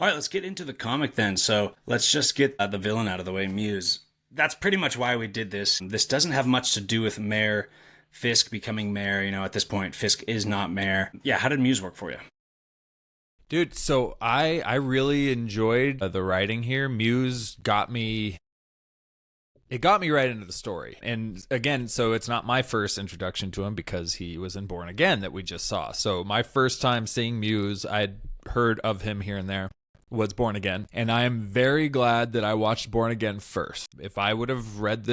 All right, let's get into the comic then. So let's just get the villain out of the way, Muse. That's pretty much why we did this. This doesn't have much to do with Mayor Fisk becoming mayor. You know, at this point, Fisk is not mayor. Yeah, how did Muse work for you? Dude, so I really enjoyed the writing here. Muse got me... It got me right into the story. And again, so it's not my first introduction to him because he was in Born Again that we just saw. So my first time seeing Muse, I'd heard of him here and there, was Born Again. And I am very glad that I watched Born Again first. If I would have read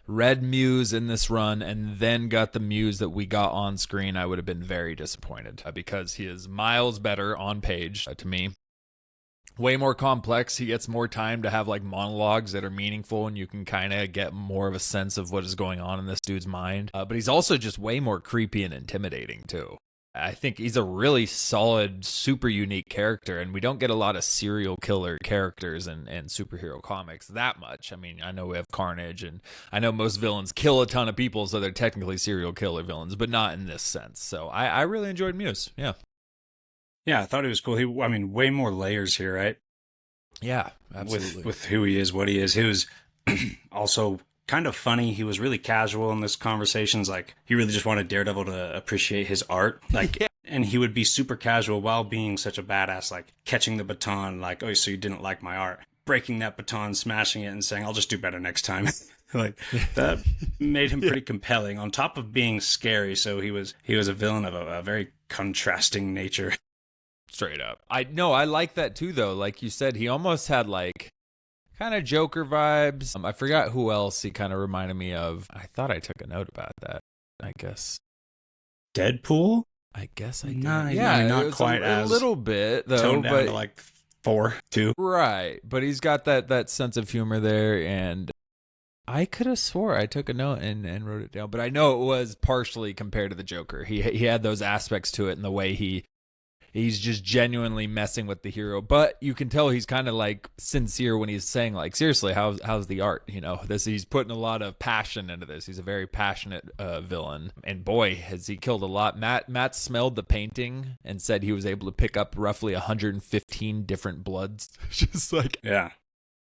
read Muse in this run and then got the Muse that we got on screen, I would have been very disappointed because he is miles better on page to me. Way more complex. He gets more time to have like monologues that are meaningful and you can kind of get more of a sense of what is going on in this dude's mind. But he's also just way more creepy and intimidating too. I think he's a really solid, super unique character, and we don't get a lot of serial killer characters in superhero comics that much. I mean, I know we have Carnage, and I know most villains kill a ton of people, so they're technically serial killer villains, but not in this sense. So I really enjoyed Muse, yeah. Yeah, I thought he was cool. Way more layers here, right? Yeah, absolutely. With who he is, what he is. He was also kind of funny. He was really casual in this conversations. Like, he really just wanted Daredevil to appreciate his art. Like, yeah. And he would be super casual while being such a badass, like catching the baton, like, oh, so you didn't like my art. Breaking that baton, smashing it, and saying, I'll just do better next time. Like, that made him pretty compelling, on top of being scary. So he was a villain of a very contrasting nature. Straight up. I like that too, though. Like you said, he almost had like kind of Joker vibes. I forgot who else he kind of reminded me of. I thought I took a note about that. I guess Deadpool. I guess I did. Yeah, not quite a little bit though, toned down to like 4-2. Right, but he's got that sense of humor there, and I could have swore I took a note and wrote it down, but I know it was partially compared to the Joker. He had those aspects to it, and the way he's just genuinely messing with the hero, but you can tell he's kind of like sincere when he's saying like, seriously, how's the art? You know, he's putting a lot of passion into this. He's a very passionate villain, and boy, has he killed a lot. Matt smelled the painting and said he was able to pick up roughly 115 different bloods. Just like, yeah,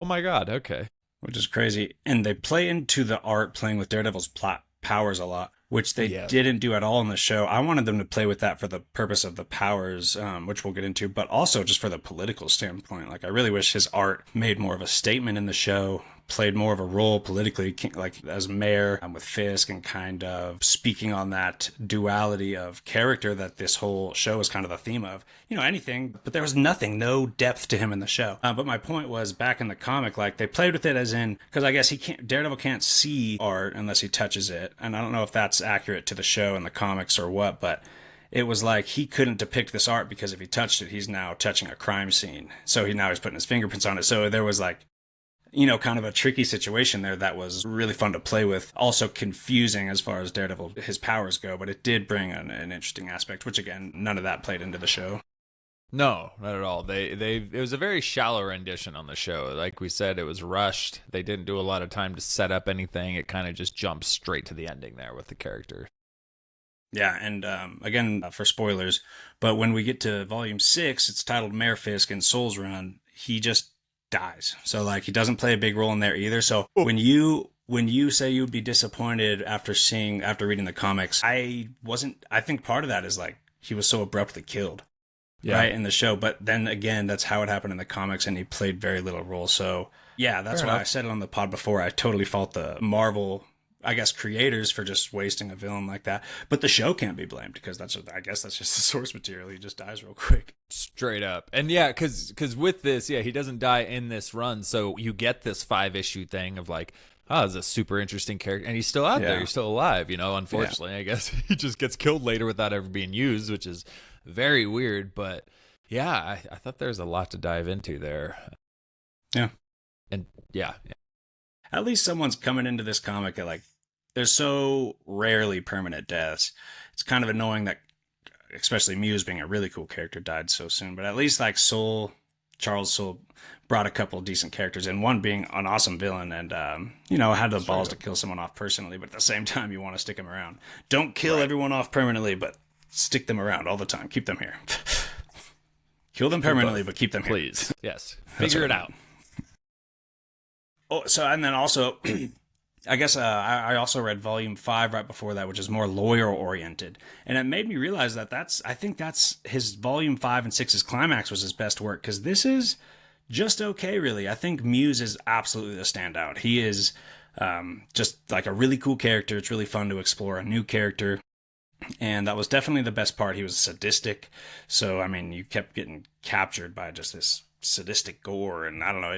oh my god, okay, which is crazy. And they play into the art, playing with Daredevil's plot powers a lot, which they didn't do at all in the show. I wanted them to play with that for the purpose of the powers, which we'll get into, but also just for the political standpoint. Like, I really wish his art made more of a statement in the show, played more of a role politically, like as mayor with Fisk, and kind of speaking on that duality of character that this whole show is kind of the theme of. You know, anything, but there was nothing, no depth to him in the show. But my point was, back in the comic, like, they played with it as in, because I guess Daredevil can't see art unless he touches it, and I don't know if that's accurate to the show and the comics or what, but it was like he couldn't depict this art because if he touched it, he's now touching a crime scene. So he's putting his fingerprints on it. So there was like, you know, kind of a tricky situation there that was really fun to play with. Also confusing as far as Daredevil, his powers go, but it did bring an interesting aspect, which again, none of that played into the show. No, not at all. It was a very shallow rendition on the show. Like we said, it was rushed. They didn't do a lot of time to set up anything. It kind of just jumped straight to the ending there with the character. Yeah, and again, for spoilers, but when we get to Volume 6, it's titled Mayor Fisk in Soul's Run, he just dies. So, like, he doesn't play a big role in there either. So when you say you'd be disappointed after reading the comics, I think part of that is, like, he was so abruptly killed. Yeah. Right, in the show. But then again, that's how it happened in the comics, and he played very little role. So, yeah, that's why I said it on the pod before. I totally fault the Marvel, I guess, creators for just wasting a villain like that. But the show can't be blamed because I guess that's just the source material. He just dies real quick. Straight up. And yeah, because with this, he doesn't die in this run. So you get this 5-issue thing of like, oh, it's a super interesting character, and he's still out there. He's still alive, you know. Unfortunately, I guess he just gets killed later without ever being used, which is very weird. But yeah, I thought there's a lot to dive into there. Yeah. And yeah. At least someone's coming into this comic at, like, there's so rarely permanent deaths. It's kind of annoying that, especially Muse being a really cool character, died so soon. But at least, like, Charles Soule brought a couple of decent characters, and one being an awesome villain, and had the balls to kill someone off personally, but at the same time you want to stick him around. Don't kill everyone off permanently, but stick them around all the time. Keep them here. Kill them permanently, but keep them here. Please. Yes. Figure it out. Oh, so, and then also, I guess I also read Volume 5 right before that, which is more lawyer-oriented. And it made me realize that I think that's his Volume 5 and 6's climax was his best work, because this is just okay, really. I think Muse is absolutely the standout. He is just like a really cool character. It's really fun to explore a new character. And that was definitely the best part. He was sadistic. So, I mean, you kept getting captured by just this sadistic gore. And I don't know,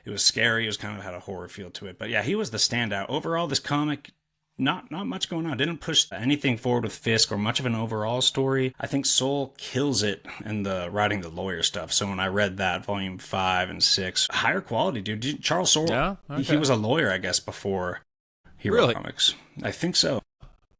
it was scary. It was kind of had a horror feel to it. But yeah, he was the standout. Overall, this comic, not much going on. Didn't push anything forward with Fisk or much of an overall story. I think Soule kills it in the writing the lawyer stuff. So when I read that, Volume 5 and 6, higher quality, dude. Charles Soule, yeah? Okay. He was a lawyer, I guess, before he wrote comics. I think so.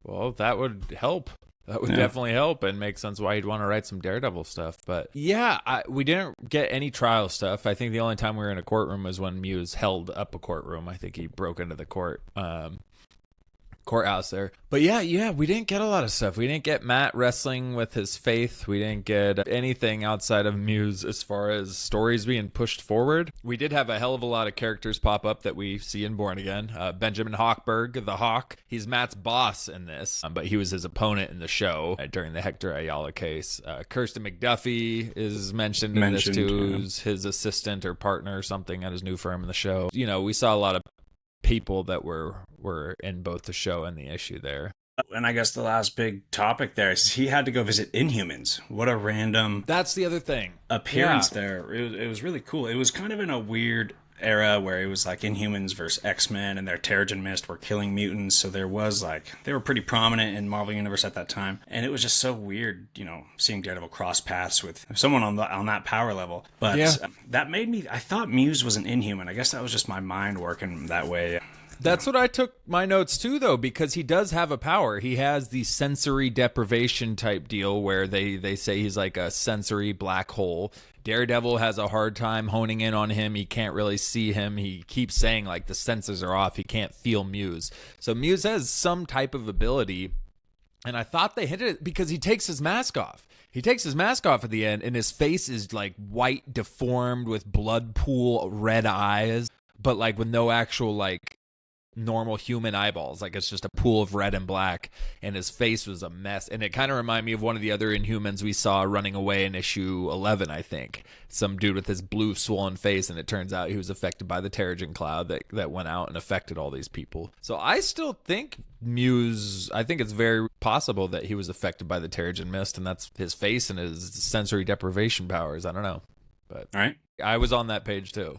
Well, that would help. That would definitely help and make sense why you'd want to write some Daredevil stuff. But yeah, we didn't get any trial stuff. I think the only time we were in a courtroom was when Muse held up a courtroom. I think he broke into the courthouse there. But yeah, we didn't get a lot of stuff. We didn't get Matt wrestling with his faith. We didn't get anything outside of Muse as far as stories being pushed forward. We did have a hell of a lot of characters pop up that we see in Born Again. Benjamin Hochberg, the Hawk. He's Matt's boss in this, but he was his opponent in the show during the Hector Ayala case. Kirsten McDuffie is mentioned in this too, who's his assistant or partner or something at his new firm in the show. You know, we saw a lot of people that were in both the show and the issue there. And I guess the last big topic there is he had to go visit Inhumans. What a random... That's the other thing. Appearance there. It was really cool. It was kind of in a weird era where it was like Inhumans versus X-Men and their Terrigen Mist were killing mutants. So there was like... They were pretty prominent in Marvel Universe at that time. And it was just so weird, you know, seeing Daredevil cross paths with someone on that power level. But that made me... I thought Muse was an Inhuman. I guess that was just my mind working that way. That's what I took my notes too, though, because he does have a power. He has the sensory deprivation type deal where they say he's like a sensory black hole. Daredevil has a hard time honing in on him. He can't really see him. He keeps saying like the sensors are off. He can't feel Muse. So Muse has some type of ability, and I thought they hit it because he takes his mask off. He takes his mask off at the end, and his face is like white, deformed with blood pool red eyes, but like with no actual like normal human eyeballs. Like it's just a pool of red and black, and his face was a mess. And it kind of reminded me of one of the other Inhumans we saw running away in issue 11, I think. Some dude with his blue swollen face, and it turns out he was affected by the Terrigen cloud that went out and affected all these people. So I still think Muse, I think it's very possible that he was affected by the Terrigen mist, and that's his face and his sensory deprivation powers. I don't know. But all right. I was on that page too.